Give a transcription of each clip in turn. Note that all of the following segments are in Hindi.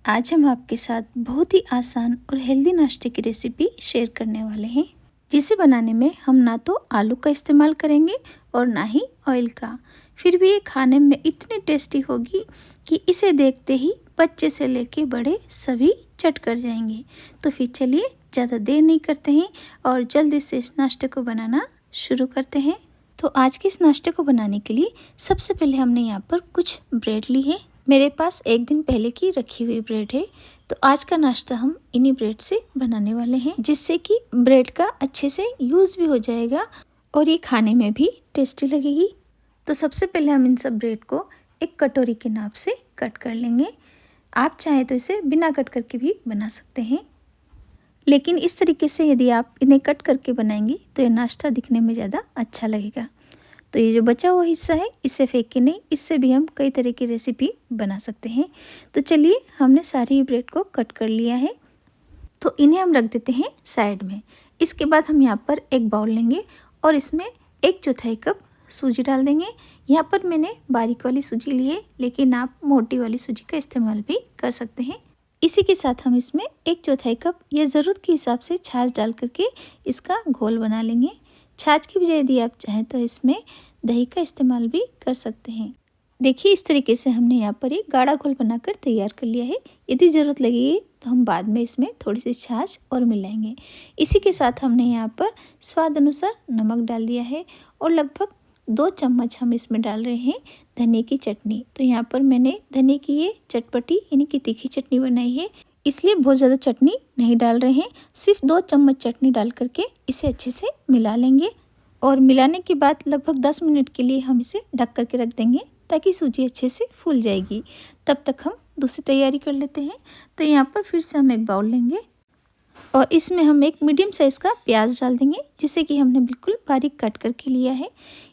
आज हम आपके साथ बहुत ही आसान और हेल्दी नाश्ते की रेसिपी शेयर करने वाले हैं, जिसे बनाने में हम ना तो आलू का इस्तेमाल करेंगे और ना ही ऑयल का। फिर भी ये खाने में इतनी टेस्टी होगी कि इसे देखते ही बच्चे से लेके बड़े सभी चट कर जाएंगे। तो फिर चलिए ज़्यादा देर नहीं करते हैं और जल्दी से इस नाश्ते को बनाना शुरू करते हैं। तो आज के इस नाश्ते को बनाने के लिए सबसे पहले हमने यहाँ पर कुछ ब्रेड ली है। मेरे पास एक दिन पहले की रखी हुई ब्रेड है, तो आज का नाश्ता हम इन्हीं ब्रेड से बनाने वाले हैं, जिससे कि ब्रेड का अच्छे से यूज़ भी हो जाएगा और ये खाने में भी टेस्टी लगेगी। तो सबसे पहले हम इन सब ब्रेड को एक कटोरी के नाप से कट कर लेंगे। आप चाहें तो इसे बिना कट करके भी बना सकते हैं, लेकिन इस तरीके से यदि आप इन्हें कट करके बनाएंगे तो ये नाश्ता दिखने में ज़्यादा अच्छा लगेगा। तो ये जो बचा हुआ हिस्सा है इसे फेंक के नहीं, इससे भी हम कई तरह की रेसिपी बना सकते हैं। तो चलिए हमने सारी ब्रेड को कट कर लिया है, तो इन्हें हम रख देते हैं साइड में। इसके बाद हम यहाँ पर एक बाउल लेंगे और इसमें 1/4 कप सूजी डाल देंगे। यहाँ पर मैंने बारीक वाली सूजी ली है, लेकिन आप मोटी वाली सूजी का इस्तेमाल भी कर सकते हैं। इसी के साथ हम इसमें 1/4 कप या ज़रूरत के हिसाब से छाछ डाल करके इसका घोल बना लेंगे। छाछ की बजाय यदि आप चाहें तो इसमें दही का इस्तेमाल भी कर सकते हैं। देखिए इस तरीके से हमने यहाँ पर एक गाढ़ा घोल बनाकर तैयार कर लिया है। यदि ज़रूरत लगेगी तो हम बाद में इसमें थोड़ी सी छाछ और मिलाएंगे। इसी के साथ हमने यहाँ पर स्वाद अनुसार नमक डाल दिया है और लगभग 2 चम्मच हम इसमें डाल रहे हैं धनिया की चटनी। तो यहाँ पर मैंने धनिया की ये चटपटी यानी कि तीखी चटनी बनाई है, इसलिए बहुत ज़्यादा चटनी नहीं डाल रहे हैं। सिर्फ 2 चम्मच चटनी डाल करके इसे अच्छे से मिला लेंगे और मिलाने के बाद लगभग 10 मिनट के लिए हम इसे ढक करके रख देंगे, ताकि सूजी अच्छे से फूल जाएगी। तब तक हम दूसरी तैयारी कर लेते हैं। तो यहाँ पर फिर से हम एक बाउल लेंगे और इसमें हम एक मीडियम साइज़ का प्याज डाल देंगे, जिसे कि हमने बिल्कुल बारीक कट करके लिया है।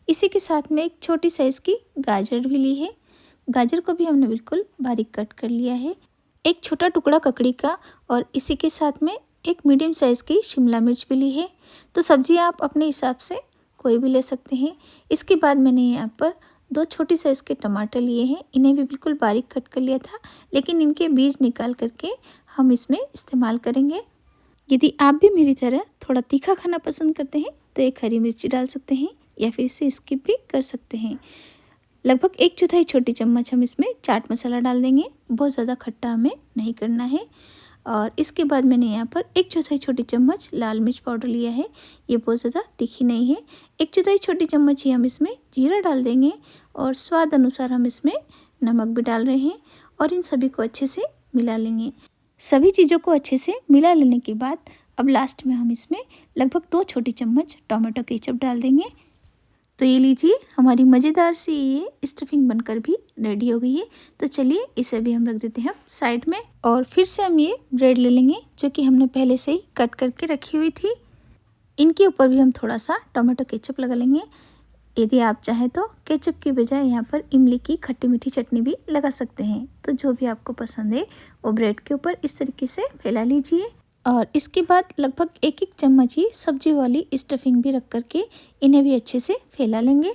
इसी के साथ में एक छोटी साइज़ की गाजर भी ली है। गाजर को भी हमने बिल्कुल बारीक कट कर लिया है। एक छोटा टुकड़ा ककड़ी का और इसी के साथ में एक मीडियम साइज़ की शिमला मिर्च भी ली है। तो सब्ज़ी आप अपने हिसाब से कोई भी ले सकते हैं। इसके बाद मैंने यहाँ पर 2 छोटी साइज़ के टमाटर लिए हैं। इन्हें भी बिल्कुल बारीक कट कर लिया था, लेकिन इनके बीज निकाल करके हम इसमें इस्तेमाल करेंगे। यदि आप भी मेरी तरह थोड़ा तीखा खाना पसंद करते हैं तो एक हरी मिर्ची डाल सकते हैं या फिर इसे स्किप भी कर सकते हैं। लगभग 1/4 छोटी चम्मच हम इसमें चाट मसाला डाल देंगे। बहुत ज़्यादा खट्टा हमें नहीं करना है। और इसके बाद मैंने यहाँ पर 1/4 छोटी चम्मच लाल मिर्च पाउडर लिया है। ये बहुत ज़्यादा तीखी नहीं है। 1/4 छोटी चम्मच ही हम इसमें जीरा डाल देंगे और स्वाद अनुसार हम इसमें नमक भी डाल रहे हैं और इन सभी को अच्छे से मिला लेंगे। सभी चीज़ों को अच्छे से मिला लेने के बाद अब लास्ट में हम इसमें लगभग 2 छोटी चम्मच टोमेटो केचप डाल देंगे। तो ये लीजिए हमारी मज़ेदार सी ये स्टफिंग बनकर भी रेडी हो गई है। तो चलिए इसे भी हम रख देते हैं साइड में और फिर से हम ये ब्रेड ले लेंगे जो कि हमने पहले से ही कट करके रखी हुई थी। इनके ऊपर भी हम थोड़ा सा टोमेटो केचप लगा लेंगे। यदि आप चाहें तो केचप की बजाय यहाँ पर इमली की खट्टी मीठी चटनी भी लगा सकते हैं। तो जो भी आपको पसंद है वो ब्रेड के ऊपर इस तरीके से फैला लीजिए और इसके बाद लगभग 1-1 चम्मच ही सब्जी वाली स्टफिंग भी रख करके इन्हें भी अच्छे से फैला लेंगे।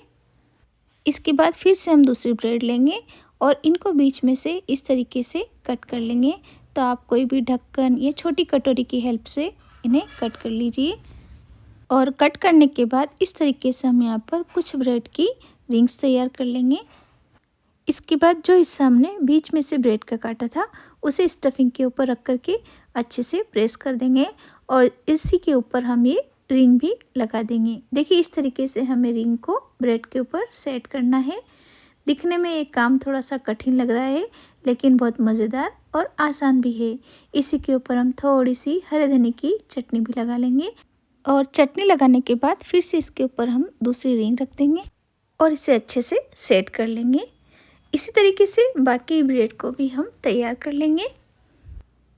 इसके बाद फिर से हम दूसरी ब्रेड लेंगे और इनको बीच में से इस तरीके से कट कर लेंगे। तो आप कोई भी ढक्कन या छोटी कटोरी की हेल्प से इन्हें कट कर लीजिए और कट करने के बाद इस तरीके से हम यहाँ पर कुछ ब्रेड की रिंग्स तैयार कर लेंगे। इसके बाद जो हिस्सा हमने बीच में से ब्रेड का काटा था उसे स्टफिंग के ऊपर रख करके अच्छे से प्रेस कर देंगे और इसी के ऊपर हम ये रिंग भी लगा देंगे। देखिए इस तरीके से हमें रिंग को ब्रेड के ऊपर सेट करना है। दिखने में ये काम थोड़ा सा कठिन लग रहा है, लेकिन बहुत मज़ेदार और आसान भी है। इसी के ऊपर हम थोड़ी सी हरे धनिया की चटनी भी लगा लेंगे और चटनी लगाने के बाद फिर से इसके ऊपर हम दूसरी रिंग रख देंगे और इसे अच्छे से सेट कर लेंगे। इसी तरीके से बाकी ब्रेड को भी हम तैयार कर लेंगे।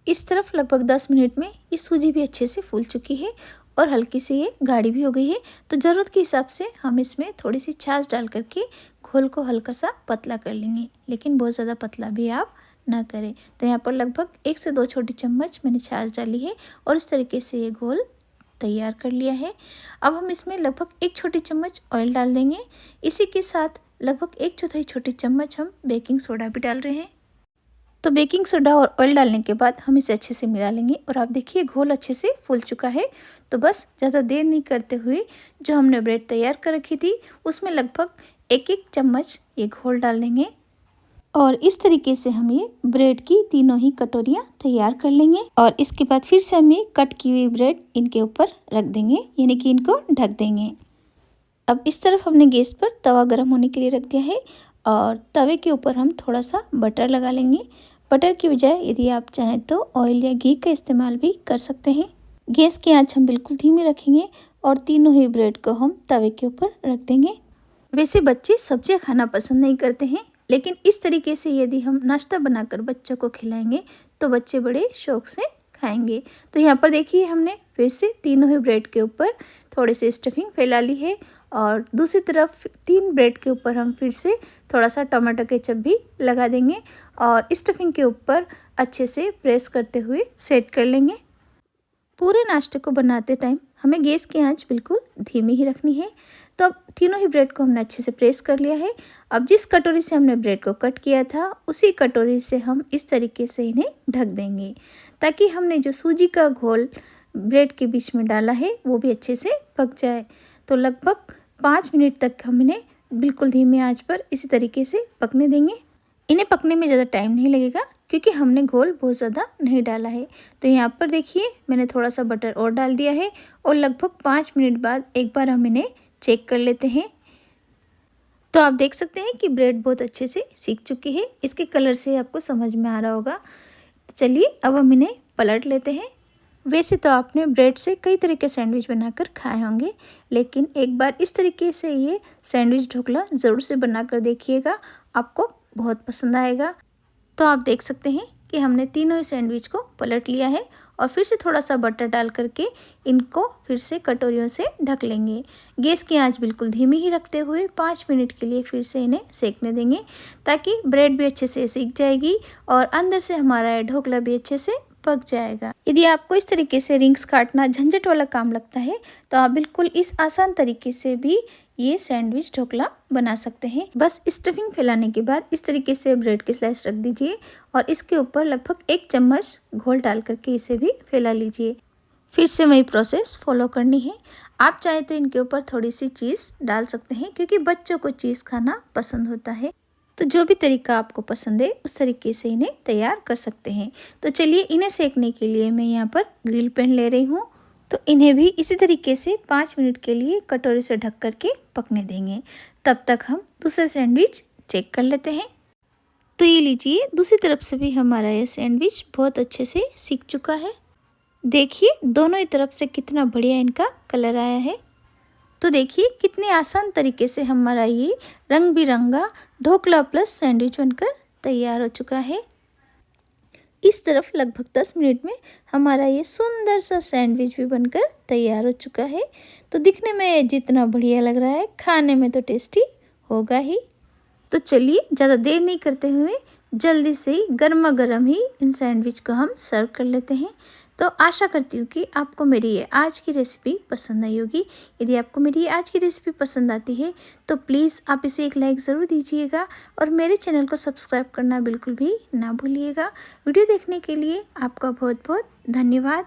इस तरफ लगभग 10 मिनट में ये सूजी भी अच्छे से फूल चुकी है और हल्की सी ये गाढ़ी भी हो गई है। तो ज़रूरत के हिसाब से हम इसमें थोड़ी सी छाछ डाल करके घोल को हल्का सा पतला कर लेंगे, लेकिन बहुत ज़्यादा पतला भी आप ना करें। तो यहाँ पर लगभग 1 से 2 छोटी चम्मच मैंने छाछ डाली है और इस तरीके से ये घोल तैयार कर लिया है। अब हम इसमें लगभग 1 छोटी चम्मच ऑयल डाल देंगे। इसी के साथ लगभग 1/4 छोटी चम्मच हम बेकिंग सोडा भी डाल रहे हैं। तो बेकिंग सोडा और ऑयल डालने के बाद हम इसे अच्छे से मिला लेंगे और आप देखिए घोल अच्छे से फूल चुका है। तो बस ज़्यादा देर नहीं करते हुए जो हमने ब्रेड तैयार कर रखी थी उसमें लगभग एक एक चम्मच ये घोल डाल देंगे और इस तरीके से हम ये ब्रेड की तीनों ही कटोरियाँ तैयार कर लेंगे। और इसके बाद फिर से हम ये कट की हुई ब्रेड इनके ऊपर रख देंगे, यानी कि इनको ढक देंगे। अब इस तरफ हमने गैस पर तवा गर्म होने के लिए रख दिया है और तवे के ऊपर हम थोड़ा सा बटर लगा लेंगे। बटर की बजाय यदि आप चाहें तो ऑयल या घी का इस्तेमाल भी कर सकते हैं। गैस की आंच हम बिल्कुल धीमी रखेंगे और तीनों ही ब्रेड को हम तवे के ऊपर रख देंगे। वैसे बच्चे सब्जियां खाना पसंद नहीं करते हैं, लेकिन इस तरीके से यदि हम नाश्ता बनाकर बच्चों को खिलाएंगे तो बच्चे बड़े शौक से खाएंगे। तो यहाँ पर देखिए हमने फिर से तीनों ही ब्रेड के ऊपर थोड़ी सी स्टफिंग फैला ली है और दूसरी तरफ 3 ब्रेड के ऊपर हम फिर से थोड़ा सा टमाटो केचप भी लगा देंगे और स्टफिंग के ऊपर अच्छे से प्रेस करते हुए सेट कर लेंगे। पूरे नाश्ते को बनाते टाइम हमें गैस की आंच बिल्कुल धीमी ही रखनी है। तो अब तीनों ही ब्रेड को हमने अच्छे से प्रेस कर लिया है। अब जिस कटोरी से हमने ब्रेड को कट किया था उसी कटोरी से हम इस तरीके से इन्हें ढक देंगे, ताकि हमने जो सूजी का घोल ब्रेड के बीच में डाला है वो भी अच्छे से पक जाए। तो लगभग 5 मिनट तक हम इन्हें बिल्कुल धीमी आंच पर इसी तरीके से पकने देंगे। इन्हें पकने में ज़्यादा टाइम नहीं लगेगा क्योंकि हमने घोल बहुत ज़्यादा नहीं डाला है। तो यहाँ पर देखिए मैंने थोड़ा सा बटर और डाल दिया है और लगभग 5 मिनट बाद एक बार हम इन्हें चेक कर लेते हैं। तो आप देख सकते हैं कि ब्रेड बहुत अच्छे से सीख चुकी है, इसके कलर से आपको समझ में आ रहा होगा। तो चलिए अब हम इन्हें पलट लेते हैं। वैसे तो आपने ब्रेड से कई तरह के सैंडविच बनाकर खाए होंगे, लेकिन एक बार इस तरीके से ये सैंडविच ढोकला ज़रूर से बनाकर देखिएगा, आपको बहुत पसंद आएगा। तो आप देख सकते हैं कि हमने तीनों ही सैंडविच को पलट लिया है और फिर से थोड़ा सा बटर डाल करके इनको फिर से कटोरियों से ढक लेंगे। गैस की आंच बिल्कुल धीमी ही रखते हुए 5 मिनट के लिए फिर से इन्हें सेकने देंगे, ताकि ब्रेड भी अच्छे से सीख जाएगी और अंदर से हमारा ढोकला भी अच्छे से पक जाएगा। यदि आपको इस तरीके से रिंग्स काटना झंझट वाला काम लगता है तो आप बिल्कुल इस आसान तरीके से भी ये सैंडविच ढोकला बना सकते हैं। बस स्टफिंग फैलाने के बाद इस तरीके से ब्रेड की स्लाइस रख दीजिए और इसके ऊपर लगभग 1 चम्मच घोल डाल करके इसे भी फैला लीजिए। फिर से वही प्रोसेस फॉलो करनी है। आप चाहे तो इनके ऊपर थोड़ी सी चीज़ डाल सकते हैं क्योंकि बच्चों को चीज़ खाना पसंद होता है। तो जो भी तरीका आपको पसंद है उस तरीके से इन्हें तैयार कर सकते हैं। तो चलिए इन्हें सेकने के लिए मैं यहाँ पर ग्रिल पैन ले रही हूँ। तो इन्हें भी इसी तरीके से 5 मिनट के लिए कटोरी से ढक करके पकने देंगे। तब तक हम दूसरा सैंडविच चेक कर लेते हैं। तो ये लीजिए, दूसरी तरफ से भी हमारा ये सैंडविच बहुत अच्छे से सीख चुका है। देखिए दोनों ही तरफ से कितना बढ़िया इनका कलर आया है। तो देखिए कितने आसान तरीके से हमारा ये रंग बिरंगा ढोकला प्लस सैंडविच बनकर तैयार हो चुका है। इस तरफ लगभग 10 मिनट में हमारा ये सुंदर सा सैंडविच भी बनकर तैयार हो चुका है। तो दिखने में जितना बढ़िया लग रहा है, खाने में तो टेस्टी होगा ही। तो चलिए ज़्यादा देर नहीं करते हुए जल्दी से गर्मा गर्म ही इन सैंडविच को हम सर्व कर लेते हैं। तो आशा करती हूँ कि आपको मेरी ये आज की रेसिपी पसंद आई होगी। यदि आपको मेरी ये आज की रेसिपी पसंद आती है तो प्लीज़ आप इसे एक लाइक ज़रूर दीजिएगा और मेरे चैनल को सब्सक्राइब करना बिल्कुल भी ना भूलिएगा। वीडियो देखने के लिए आपका बहुत बहुत धन्यवाद।